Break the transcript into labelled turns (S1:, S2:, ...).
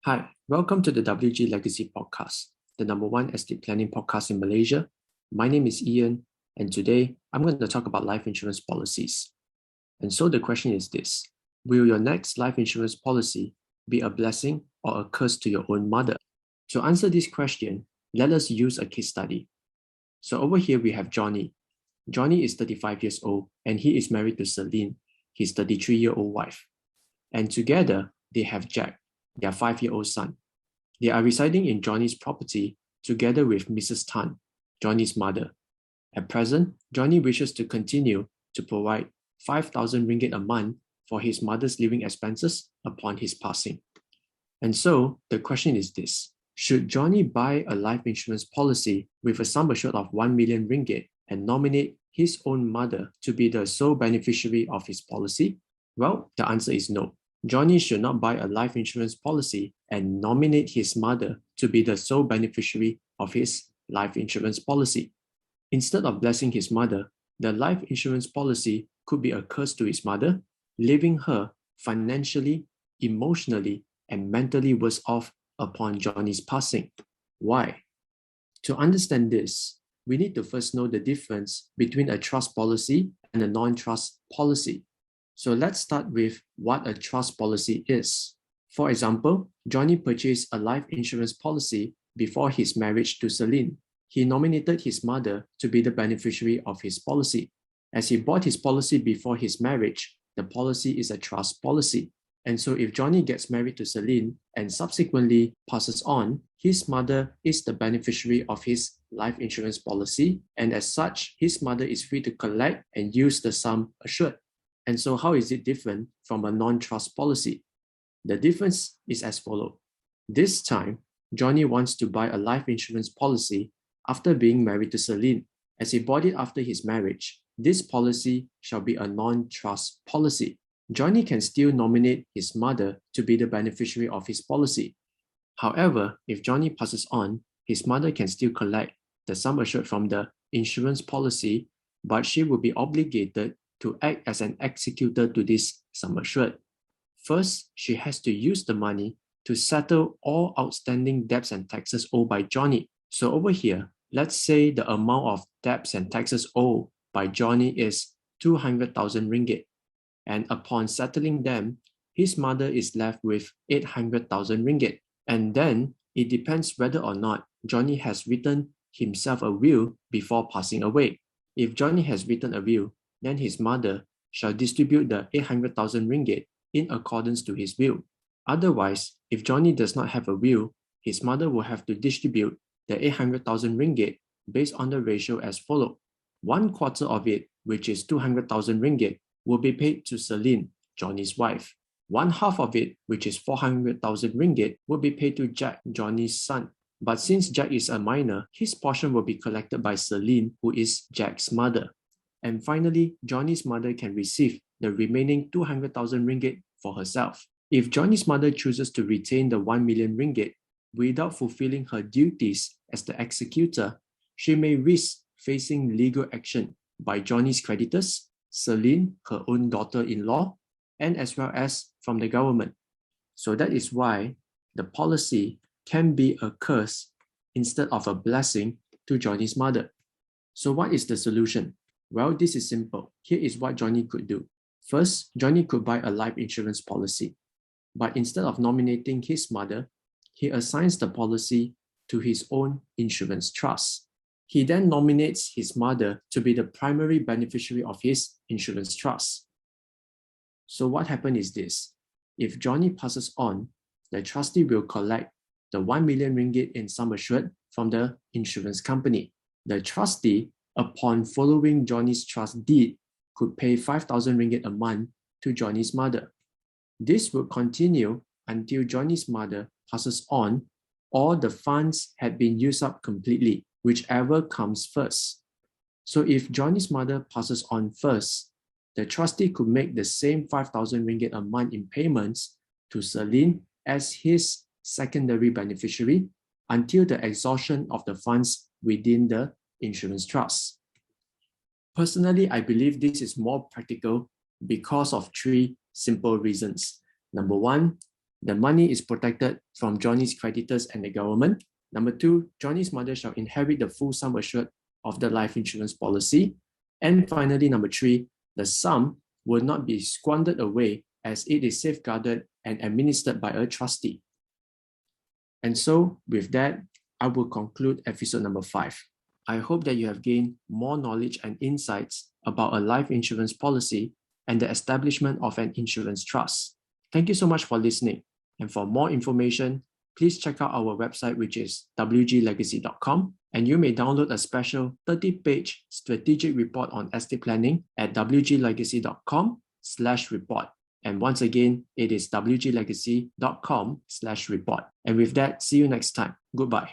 S1: Hi, welcome to the WG Legacy Podcast, the #1 estate planning podcast in Malaysia. My name is Ian, and today I'm going to talk about life insurance policies. And so the question is this: will your next life insurance policy be a blessing or a curse to your own mother? To answer this question, let us use a case study. So over here we have Johnny. Johnny is 35 years old and he is married to Celine, his 33-year-old wife. And together they have Jack, their 5-year-old son. They are residing in Johnny's property together with Mrs. Tan, Johnny's mother. At present, Johnny wishes to continue to provide 5,000 ringgit a month for his mother's living expenses upon his passing. And so the question is this: should Johnny buy a life insurance policy with a sum assured of 1 million ringgit and nominate his own mother to be the sole beneficiary of his policy? Well, the answer is no. Johnny should not buy a life insurance policy and nominate his mother to be the sole beneficiary of his life insurance policy. Instead of blessing his mother, the life insurance policy could be a curse to his mother, leaving her financially, emotionally, and mentally worse off upon Johnny's passing. Why? To understand this, we need to first know the difference between a trust policy and a non-trust policy. So let's start with what a trust policy is. For example, Johnny purchased a life insurance policy before his marriage to Celine. He nominated his mother to be the beneficiary of his policy. As he bought his policy before his marriage, the policy is a trust policy. And so if Johnny gets married to Celine and subsequently passes on, his mother is the beneficiary of his life insurance policy, and as such, his mother is free to collect and use the sum assured. And so how is it different from a non-trust policy? The difference is as follows. This time, Johnny wants to buy a life insurance policy after being married to Celine. As he bought it after his marriage, this policy shall be a non-trust policy. Johnny can still nominate his mother to be the beneficiary of his policy. However, if Johnny passes on, his mother can still collect the sum assured from the insurance policy, but she will be obligated to act as an executor to this sum assured. First, she has to use the money to settle all outstanding debts and taxes owed by Johnny. So over here, let's say the amount of debts and taxes owed by Johnny is 200,000 ringgit. And upon settling them, his mother is left with 800,000 ringgit. And then it depends whether or not Johnny has written himself a will before passing away. If Johnny has written a will, then his mother shall distribute the 800,000 ringgit in accordance to his will. Otherwise, if Johnny does not have a will, his mother will have to distribute the 800,000 ringgit based on the ratio as follows. 1/4 of it, which is 200,000 ringgit, will be paid to Celine, Johnny's wife. 1/2 of it, which is 400,000 ringgit, will be paid to Jack, Johnny's son. But since Jack is a minor, his portion will be collected by Celine, who is Jack's mother. And finally, Johnny's mother can receive the remaining 200,000 ringgit for herself. If Johnny's mother chooses to retain the 1 million ringgit without fulfilling her duties as the executor, she may risk facing legal action by Johnny's creditors, Celine, her own daughter-in-law, and as well as from the government. So that is why the policy can be a curse instead of a blessing to Johnny's mother. So what is the solution? Well, this is simple. Here is what Johnny could do. First, Johnny could buy a life insurance policy. But instead of nominating his mother, he assigns the policy to his own insurance trust. He then nominates his mother to be the primary beneficiary of his insurance trust. So what happened is this: if Johnny passes on, the trustee will collect the 1 million ringgit in sum assured from the insurance company. The trustee, upon following Johnny's trust deed, could pay 5,000 ringgit a month to Johnny's mother. This will continue until Johnny's mother passes on or the funds had been used up completely, whichever comes first. So if Johnny's mother passes on first, the trustee could make the same 5,000 ringgit a month in payments to Celine as his secondary beneficiary until the exhaustion of the funds within the insurance trust. Personally, I believe this is more practical because of 3 simple reasons. Number 1, The money is protected from Johnny's creditors and the government. Number 2, Johnny's mother shall inherit the full sum assured of the life insurance policy. And finally, number 3, the sum will not be squandered away as it is safeguarded and administered by a trustee. And so with that, I will conclude episode number 5. I hope that you have gained more knowledge and insights about a life insurance policy and the establishment of an insurance trust. Thank you so much for listening. And for more information, please check out our website, which is wglegacy.com. And you may download a special 30-page strategic report on estate planning at wglegacy.com/report. And once again, it is wglegacy.com/report. And with that, see you next time. Goodbye.